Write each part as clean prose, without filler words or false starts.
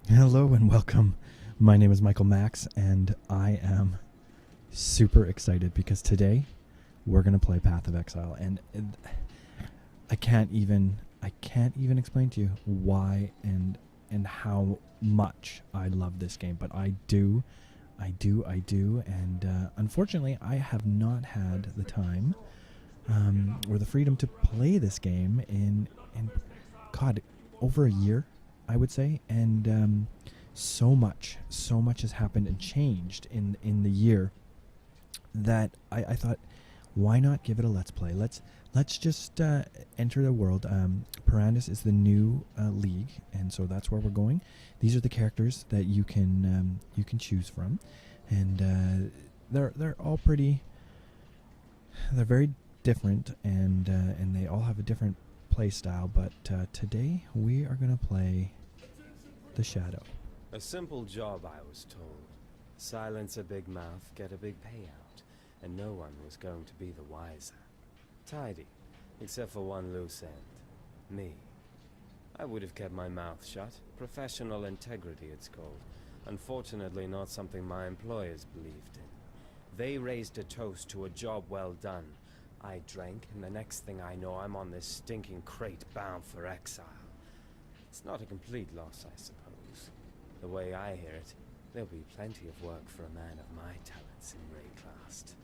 Hello and welcome. My name is Michael Max, and I am super excited because today we're gonna play Path of Exile, and I can't even explain to you why and how much I love this game. But I do, and unfortunately, I have not had the time or the freedom to play this game in God, over a year, I would say, and so much has happened and changed in the year that I thought, why not give it a let's play? Let's just enter the world. Parandis is the new league, and so that's where we're going. These are the characters that you can choose from, and they're all pretty. They're very different, and they all have a different play style, but today we are going to play the Shadow. A simple job, I was told. Silence a big mouth, get a big payout, and no one was going to be the wiser. Tidy, except for one loose end. Me. I would have kept my mouth shut. Professional integrity, it's called. Unfortunately, not something my employers believed in. They raised a toast to a job well done. I drank, and the next thing I know, I'm on this stinking crate bound for exile. It's not a complete loss, I suppose. The way I hear it, there'll be plenty of work for a man of my talents in Rayclast.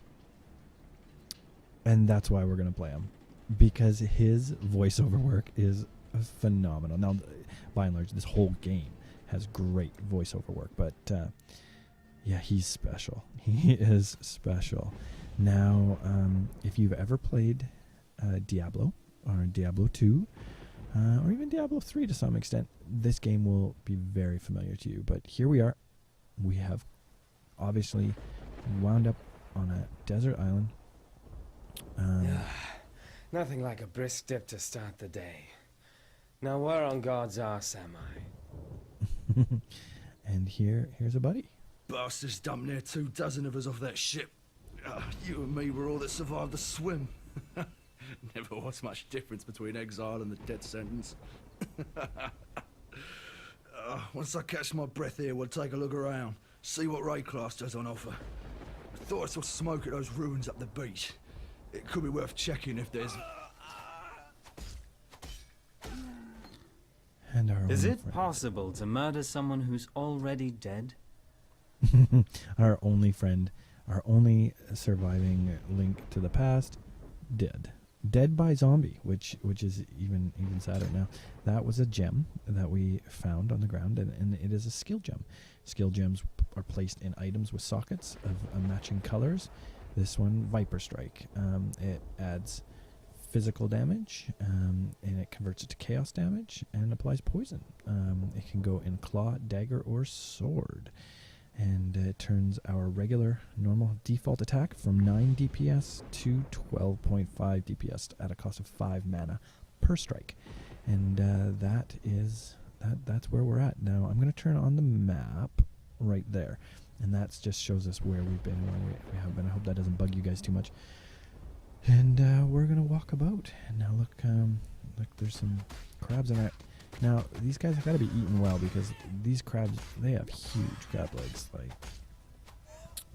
And that's why we're going to play him, because his voiceover work is phenomenal. Now, by and large, this whole game has great voiceover work, but yeah, he's special. He is special. Now, if you've ever played Diablo, or Diablo 2, or even Diablo 3 to some extent, this game will be very familiar to you. But here we are. We have obviously wound up on a desert island. Nothing like a brisk dip to start the day. Now where on God's arse am I? And here's a buddy. Bastards dumped near 24 of us off that ship. You and me were all that survived the swim. Never was much difference between exile and the death sentence. Once I catch my breath here, we'll take a look around, see what Rayclast has on offer. I thought I saw smoke at those ruins up the beach. It could be worth checking if there's... And our Is only it friend. possible to murder someone who's already dead? Our only friend, our only surviving link to the past, dead by zombie, which is even sadder. Now, that was a gem that we found on the ground, and it is a skill gem. Skill gems are placed in items with sockets of matching colors. This one, Viper Strike. It adds physical damage, and it converts it to chaos damage and applies poison. It can go in claw, dagger, or sword. And it turns our regular normal default attack from 9 DPS to 12.5 DPS at a cost of 5 mana per strike. And that's where we're at. Now I'm going to turn on the map right there, and that just shows us where we've been and where we have been. I hope that doesn't bug you guys too much. And we're going to walk about. And now look, there's some crabs in it. Now, these guys have got to be eaten well, because these crabs, they have huge crab legs. Like,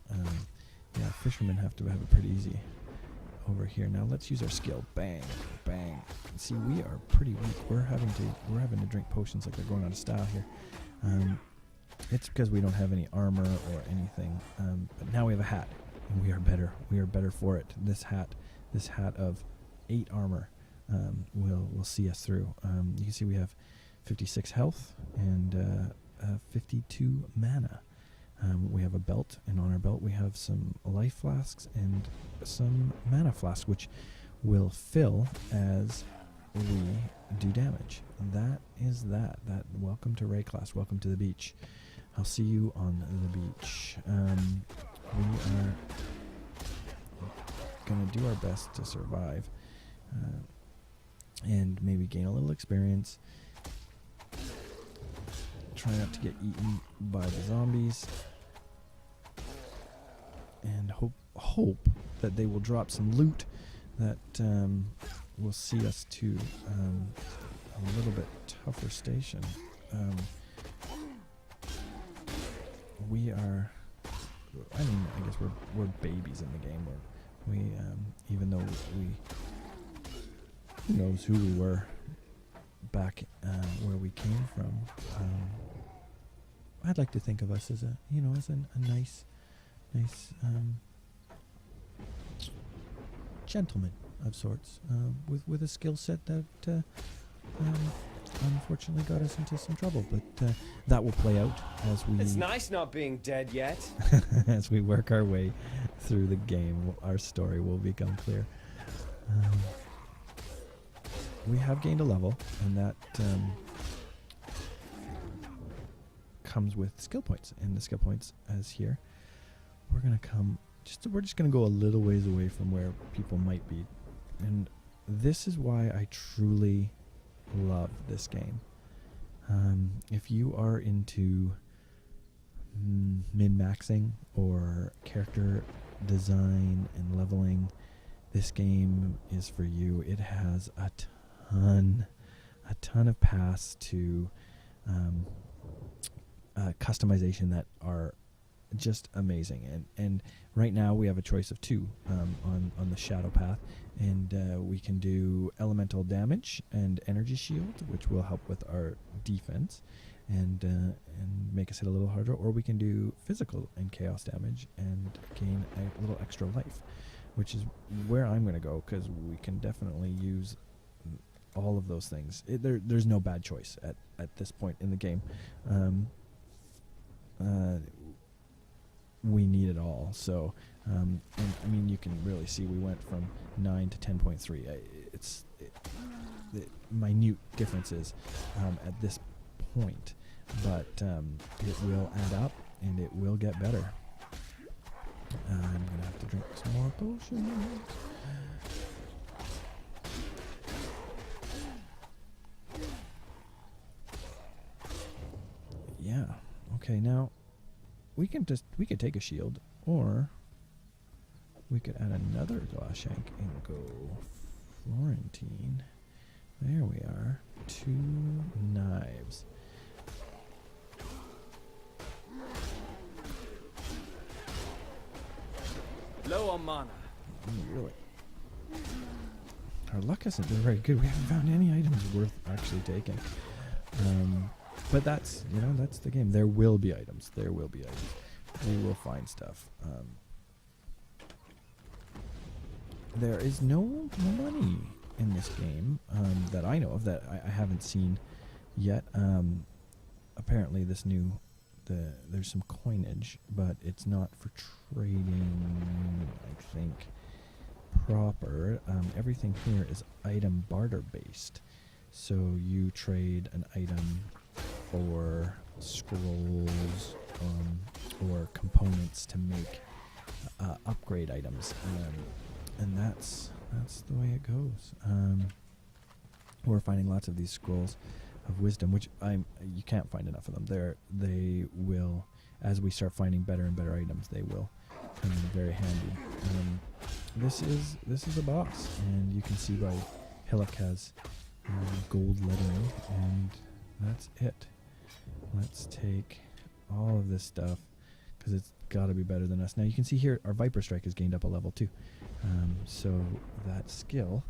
yeah, fishermen have to have it pretty easy over here. Now, let's use our skill. Bang, bang. See, we are pretty weak. We're having to drink potions like they're going out of style here. It's because we don't have any armor or anything. But now we have a hat, and we are better. We are better for it. This hat of 8 armor. Will see us through. You can see we have 56 health and 52 mana. We have a belt, and on our belt we have some life flasks and some mana flasks, which will fill as we do damage. That is that. Welcome to Rayclast. Welcome to the beach. I'll see you on the beach. We are gonna do our best to survive. And maybe gain a little experience. Try not to get eaten by the zombies. And hope that they will drop some loot that will see us to a little bit tougher station. we are. I mean, I guess we're babies in the game. We even though we who knows who we were back where we came from. I'd like to think of us as a nice gentleman of sorts, with a skill set that unfortunately got us into some trouble, but that will play out as we. It's nice not being dead yet. As we work our way through the game, our story will become clear. We have gained a level, and that comes with skill points. And the skill points, as here, we're just gonna go a little ways away from where people might be, and this is why I truly love this game. If you are into min-maxing or character design and leveling, this game is for you. It has a ton of paths to customization that are just amazing, and right now we have a choice of 2 on the shadow path, and we can do elemental damage and energy shield, which will help with our defense and make us hit a little harder, or we can do physical and chaos damage and gain a little extra life, which is where I'm going to go, because we can definitely use all of those things. There's no bad choice at this point in the game. We need it all. So, and I mean, you can really see we went from 9 to 10.3. The minute differences at this point, but it will add up and it will get better. I'm gonna have to drink some more potions. Yeah. Okay. Now, we could take a shield, or we could add another glass shank and go Florentine. There we are. 2 knives. Low on mana. Really? Our luck hasn't been very good. We haven't found any items worth actually taking. But that's the game. There will be items. We will find stuff. There is no money in this game that I know of, that I haven't seen yet. Apparently there's some coinage, but it's not for trading, I think, proper. Everything here is item barter based. So you trade an item for scrolls or components to make upgrade items, and that's the way it goes. We're finding lots of these scrolls of wisdom, which you can't find enough of them. They will, as we start finding better and better items, they will come in very handy. This is a boss, and you can see why Hillock has gold lettering, and that's it. Let's take all of this stuff, because it's got to be better than us. Now you can see here our Viper Strike has gained up a level too. So that skill,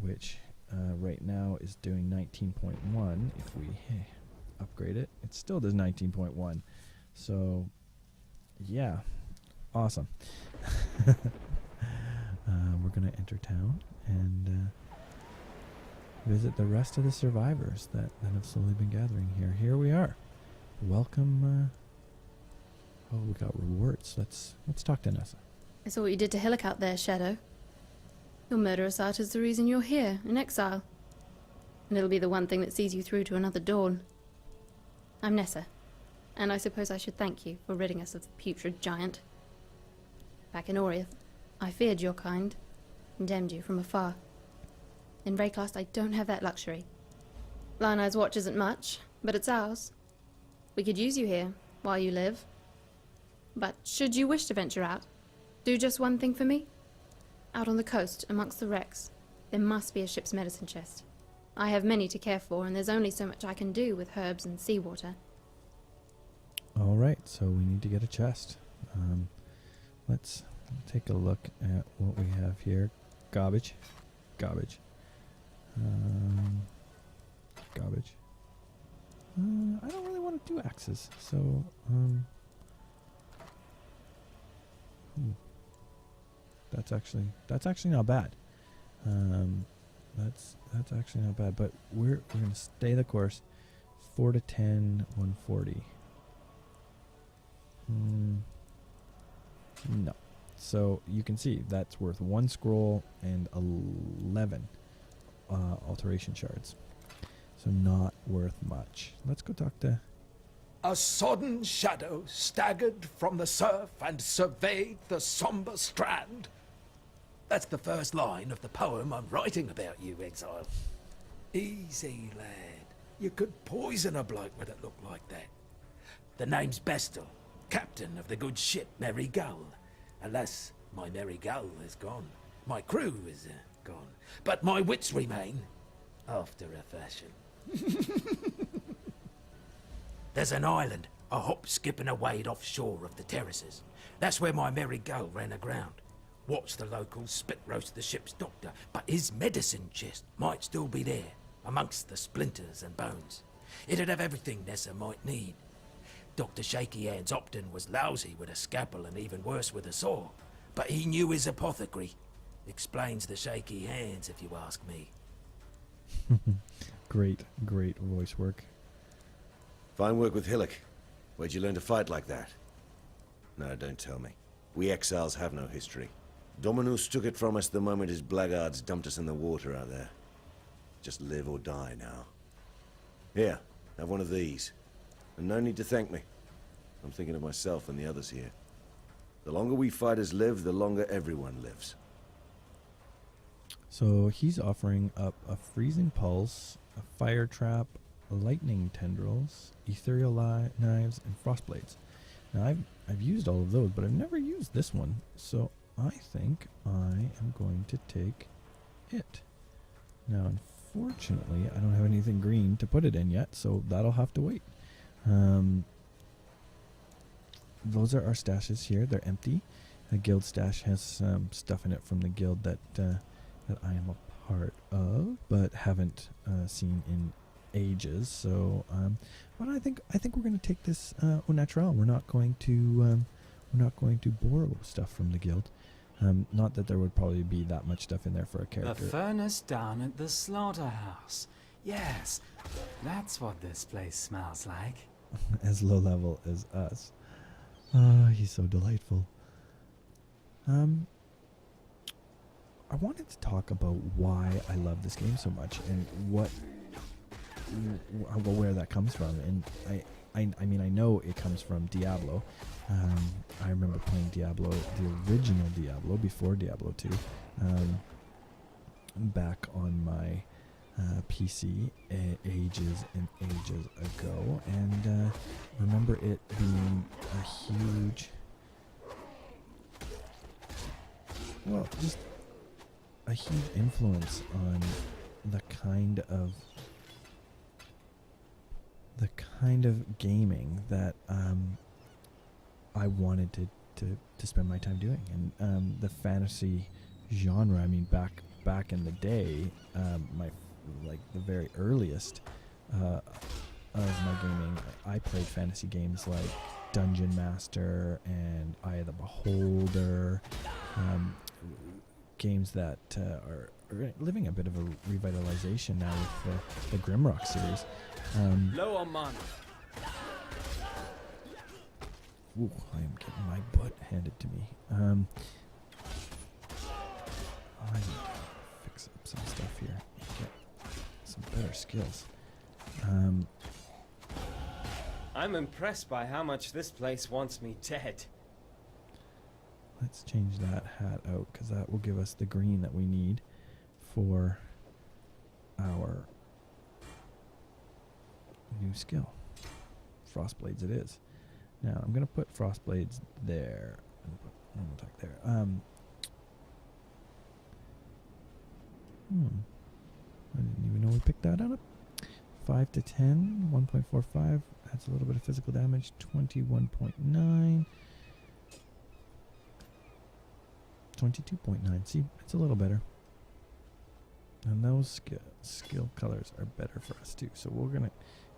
which right now is doing 19.1, if we upgrade it, it still does 19.1. So yeah, awesome. We're going to enter town and visit the rest of the survivors that have slowly been gathering here. Here we are. Welcome. Oh, we got rewards. Let's talk to Nessa. I saw what you did to Hillock out there, Shadow. Your murderous art is the reason you're here, in exile. And it'll be the one thing that sees you through to another dawn. I'm Nessa, and I suppose I should thank you for ridding us of the putrid giant. Back in Oriath, I feared your kind, condemned you from afar. In Rayclast, I don't have that luxury. Lionel's watch isn't much, but it's ours. We could use you here, while you live. But should you wish to venture out, do just one thing for me. Out on the coast, amongst the wrecks, there must be a ship's medicine chest. I have many to care for, and there's only so much I can do with herbs and seawater. All right, so we need to get a chest. Let's take a look at what we have here. Garbage. Garbage. Garbage. I don't really want to do axes, so that's actually not bad. That's actually not bad, but we're gonna stay the course. 4 to 10, 140. No. So you can see that's worth 1 scroll and 11 alteration shards. So not worth much. Let's go talk to... A sodden shadow staggered from the surf and surveyed the sombre strand. That's the first line of the poem I'm writing about you, Exile. Easy, lad. You could poison a bloke with it look like that. The name's Bestel, captain of the good ship Merry Gull. Alas, my Merry Gull is gone. My crew is gone. But my wits remain, after a fashion. There's an island, a hop, skip and a wade offshore of the terraces. That's where my Merry Gull ran aground. Watched the locals spit roast the ship's doctor, but his medicine chest might still be there, amongst the splinters and bones. It'd have everything Nessa might need. Dr. Shaky Hands Opton was lousy with a scalpel and even worse with a saw, but he knew his apothecary. Explains the shaky hands, if you ask me. Great voice work. Fine work with Hillock. Where'd you learn to fight like that? No, don't tell me. We exiles have no history. Dominus took it from us the moment his blackguards dumped us in the water out there. Just live or die now. Here, have one of these. And no need to thank me. I'm thinking of myself and the others here. The longer we fighters live, the longer everyone lives. So he's offering up a freezing pulse, a fire trap, lightning tendrils, ethereal knives, and frost blades. Now I've used all of those, but I've never used this one, so I think I am going to take it. Now, unfortunately, I don't have anything green to put it in yet, so that'll have to wait. Those are our stashes here. They're empty. A guild stash has some stuff in it from the guild that I am a part of, but haven't seen in ages. So, but I think we're going to take this au naturel. We're not going to borrow stuff from the guild. Not that there would probably be that much stuff in there for a character. The furnace down at the slaughterhouse. Yes, that's what this place smells like. As low level as us. He's so delightful. I wanted to talk about why I love this game so much and where that comes from. And I mean, I know it comes from Diablo. I remember playing Diablo, the original Diablo, before Diablo 2, back on my PC ages and ages ago, and remember it being a huge, well, just a huge influence on the kind of gaming that I wanted to spend my time doing. And the fantasy genre, I mean, back in the day, the very earliest of my gaming, I played fantasy games like Dungeon Master and Eye of the Beholder, games that are living a bit of a revitalization now with the Grimrock series. Low on mana. Ooh, I am getting my butt handed to me. I need to fix up some stuff here. Get some better skills. I'm impressed by how much this place wants me dead. Let's change that hat out, because that will give us the green that we need for our new skill. Frostblades it is. Now, I'm going to put Frostblades there. And put normal attack there. I didn't even know we picked that up. 5 to 10, 1.45. Adds a little bit of physical damage. 21.9. 22.9. See, it's a little better. And those skill colors are better for us too. So we're gonna,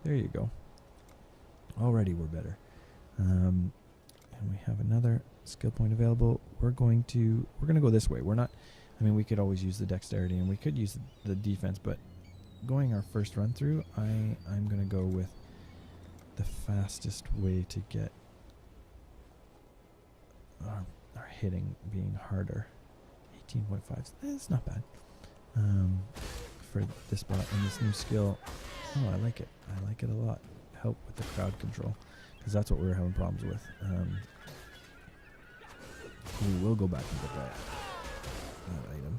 there you go. Already we're better. And we have another skill point available. We're gonna go this way. We're not, I mean, we could always use the dexterity and we could use the defense, but going our first run through, I'm gonna go with the fastest way to get our hitting being harder. 18.5. That's not bad. For this spot and this new skill. Oh, I like it. I like it a lot. Help with the crowd control, because that's what we were having problems with. We will go back and get that item.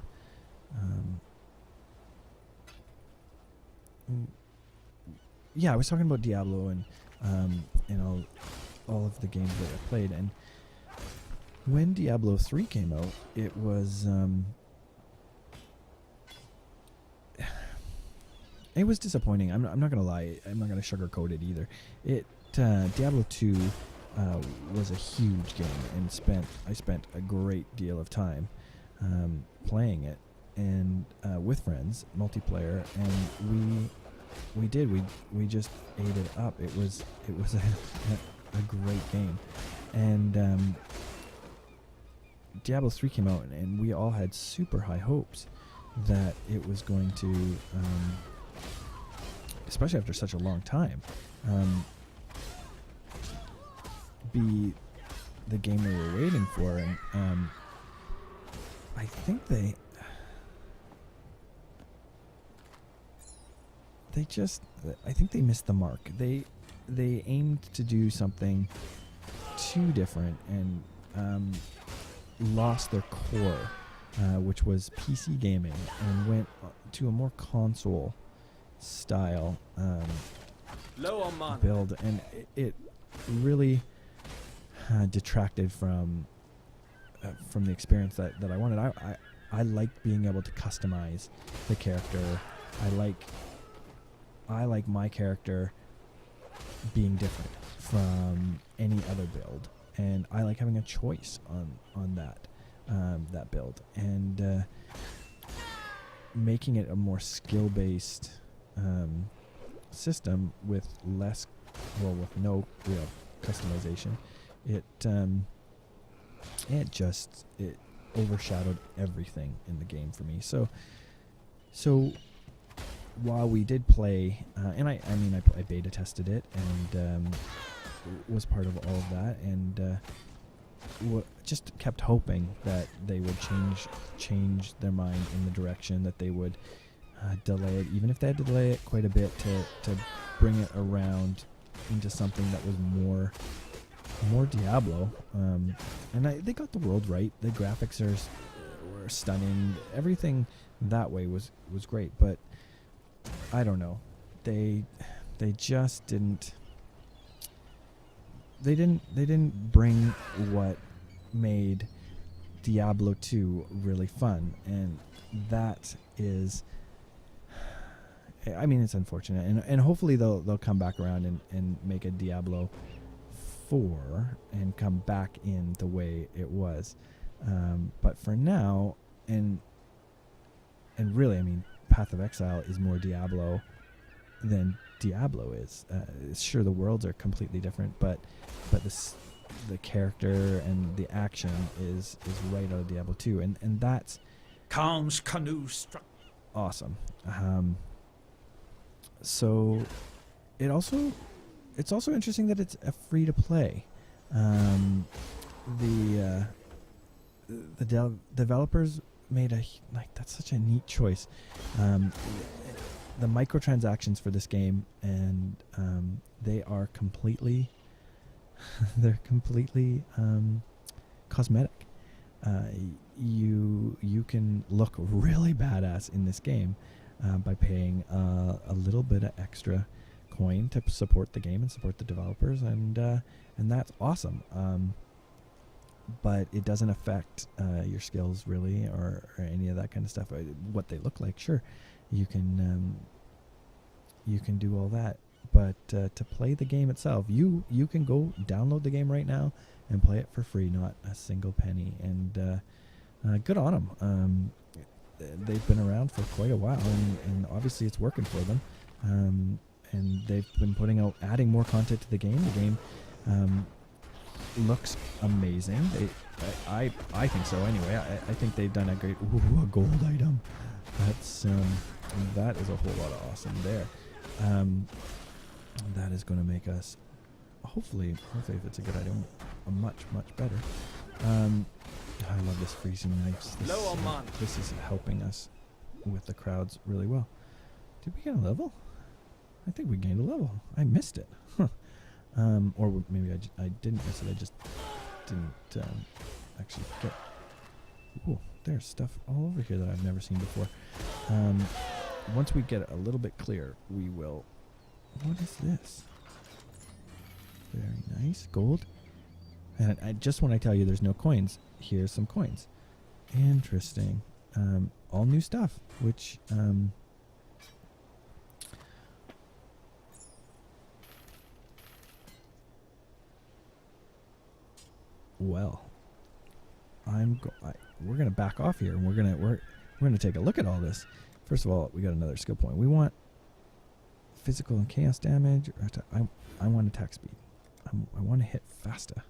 Yeah, I was talking about Diablo and all of the games that I played, and when Diablo 3 came out, it was it was disappointing. I'm not gonna lie. I'm not gonna sugarcoat it either. Diablo 2 was a huge game, and I spent a great deal of time playing it and with friends, multiplayer, and we just ate it up. It was a great game, and Diablo 3 came out, and we all had super high hopes that it was going to, especially after such a long time, be the game we were waiting for. And I think they missed the mark. They aimed to do something too different and lost their core, which was PC gaming, and went to a more console style build, and it really detracted from the experience that I wanted. I like being able to customize the character. I like my character being different from any other build, and I like having a choice on that build, and making it a more skill-based system with no real customization. It overshadowed everything in the game for me. So while we did play, and I beta tested it and was part of all of that, and just kept hoping that they would change their mind in the direction that they would delay it, even if they had to delay it quite a bit to bring it around into something that was more Diablo. And they got the world right. The graphics were stunning. Everything that way was great, but I don't know. They just didn't. They didn't bring what made Diablo 2 really fun, and that is, I mean, it's unfortunate, and hopefully they'll come back around and make a Diablo 4 and come back in the way it was, but for now, and really, I mean, Path of Exile is more Diablo than Diablo is. Sure, the worlds are completely different, but the character and the action is right out of Diablo 2, and that's Khan's canoe struck. Awesome. So it's also interesting that it's a free to play. The developers made that's such a neat choice. The microtransactions for this game, and they are completely cosmetic. You can look really badass in this game by paying a little bit of extra coin to support the game and support the developers, and that's awesome. But it doesn't affect your skills really, or any of that kind of stuff. What they look like, sure, you can you can do all that. But to play the game itself, you can go download the game right now and play it for free, not a single penny. And good on them. They've been around for quite a while, and obviously it's working for them. And they've been adding more content to the game. The game looks amazing. I think so anyway. I think they've done a great. Ooh, a gold item. That is a whole lot of awesome there. That is going to make us, hopefully if it's a good item, a much better. I love this freezing knives. This is helping us with the crowds really well. Did we get a level? I think we gained a level. I missed it. Huh. Or maybe I didn't miss it. I just didn't actually get. Ooh, there's stuff all over here that I've never seen before. Once we get it a little bit clear, we will. What is this? Very nice. Gold. And just when I tell you there's no coins, here's some coins. Interesting. All new stuff, which well, we're gonna back off here, and we're gonna take a look at all this. First of all, we got another skill point. We want physical and chaos damage. I want attack speed. I want to hit faster.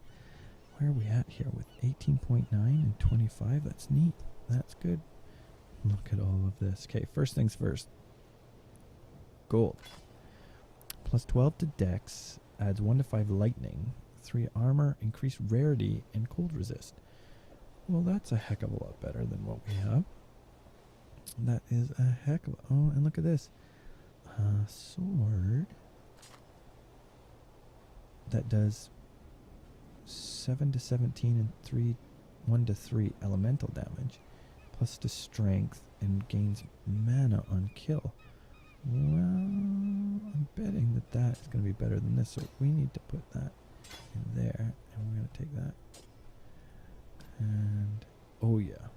Where are we at here with 18.9 and 25? That's neat. That's good. Look at all of this. Okay, first things first. Gold. Plus 12 to dex. Adds 1 to 5 lightning. 3 armor. Increased rarity and cold resist. Well, that's a heck of a lot better than what we have. That is a heck of a... Oh, and look at this. Sword. That does 7 to 17 and 1 to 3 elemental damage, plus to strength, and gains mana on kill. Well, I'm betting that is going to be better than this, so we need to put that in there, and we're going to take that. And oh yeah,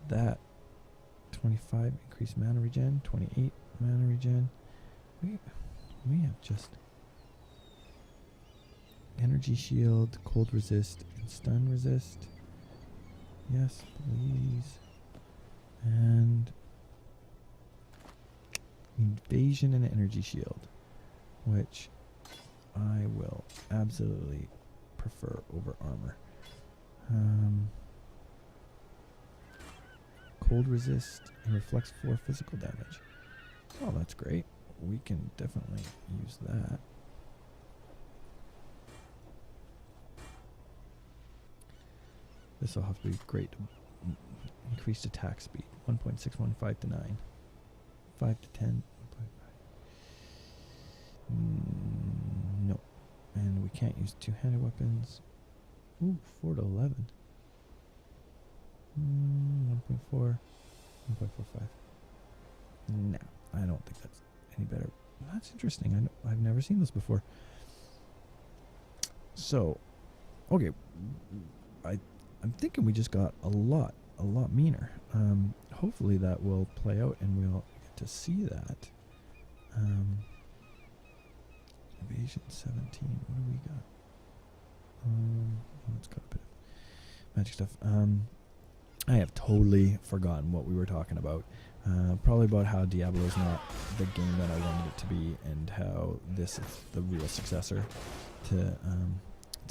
that 25 increased mana regen, 28 mana regen. We have just energy shield, cold resist, and stun resist. Yes, please. And invasion and energy shield, which I will absolutely prefer over armor. Cold resist and reflects 4 physical damage. Oh, that's great. We can definitely use that. This will have to be great. Increased attack speed. 1.615 to 9. 5 to 10. 1.5. No. And we can't use two-handed weapons. Ooh, 4 to 11. 1.4. 1.45. No, I don't think that's any better. That's interesting. I've never seen this before. So, okay. I'm thinking we just got a lot meaner. Hopefully that will play out and we'll get to see that. Invasion 17. What do we got? It's got a bit of magic stuff. I have totally forgotten what we were talking about. Probably about how Diablo's not the game that I wanted it to be, and how this is the real successor to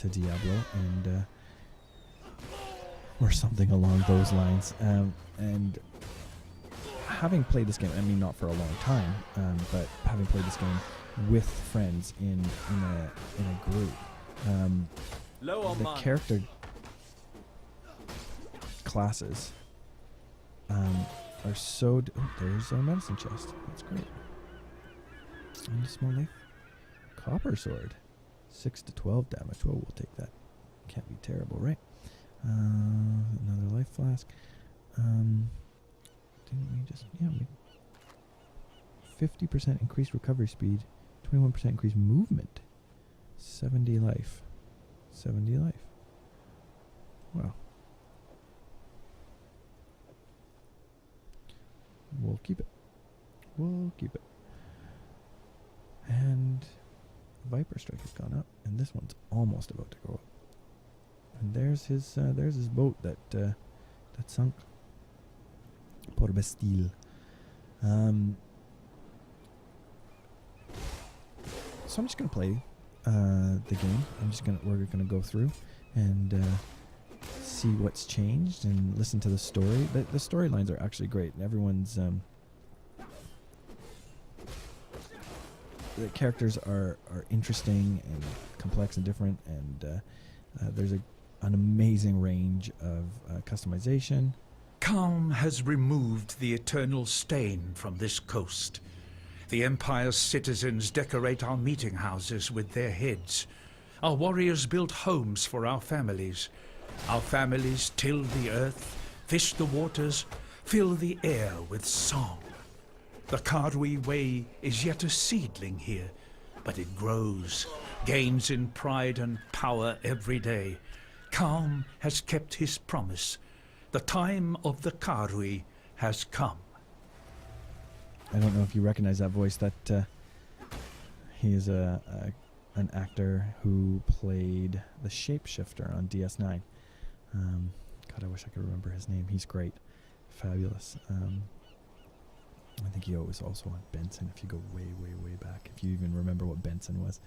Diablo, and or something along those lines. And having played this game, I mean not for a long time, but having played this game with friends in a group, the character classes are so... there's our medicine chest. That's great. And a small life. Copper sword. 6 to 12 damage. Well, we'll take that. Can't be terrible, right? Another life flask. Didn't we just... yeah, we... 50% increased recovery speed. 21% increased movement. 70 life. 70 life. Wow. We'll keep it. We'll keep it. And Viper Strike has gone up, and this one's almost about to go up. And there's his boat that sunk. Port Bastille. So I'm just gonna play the game. We're gonna go through and see what's changed and listen to the story. The storylines are actually great, and everyone's the characters are interesting and complex and different, and there's an amazing range of customization. Calm has removed the eternal stain from this coast. The Empire's citizens decorate our meeting houses with their heads. Our warriors build homes for our families. Our families till the earth, fish the waters, fill the air with song. The Karui way is yet a seedling here, but it grows, gains in pride and power every day. Calm has kept his promise. The time of the Karui has come. I don't know if you recognize that voice. That he is an actor who played the Shapeshifter on DS9. God, I wish I could remember his name. He's great, fabulous. I think he was also on Benson. If you go way, way, way back, if you even remember what Benson was.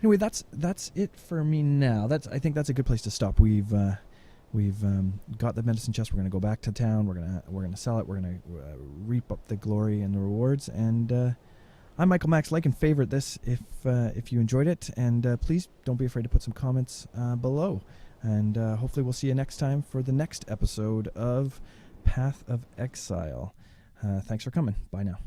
Anyway, that's it for me now. I think that's a good place to stop. We've got the medicine chest. We're gonna go back to town. We're gonna sell it. We're gonna reap up the glory and the rewards. And I'm Michael Max. Like and favorite this if you enjoyed it. And please don't be afraid to put some comments below. And hopefully we'll see you next time for the next episode of Path of Exile. Thanks for coming. Bye now.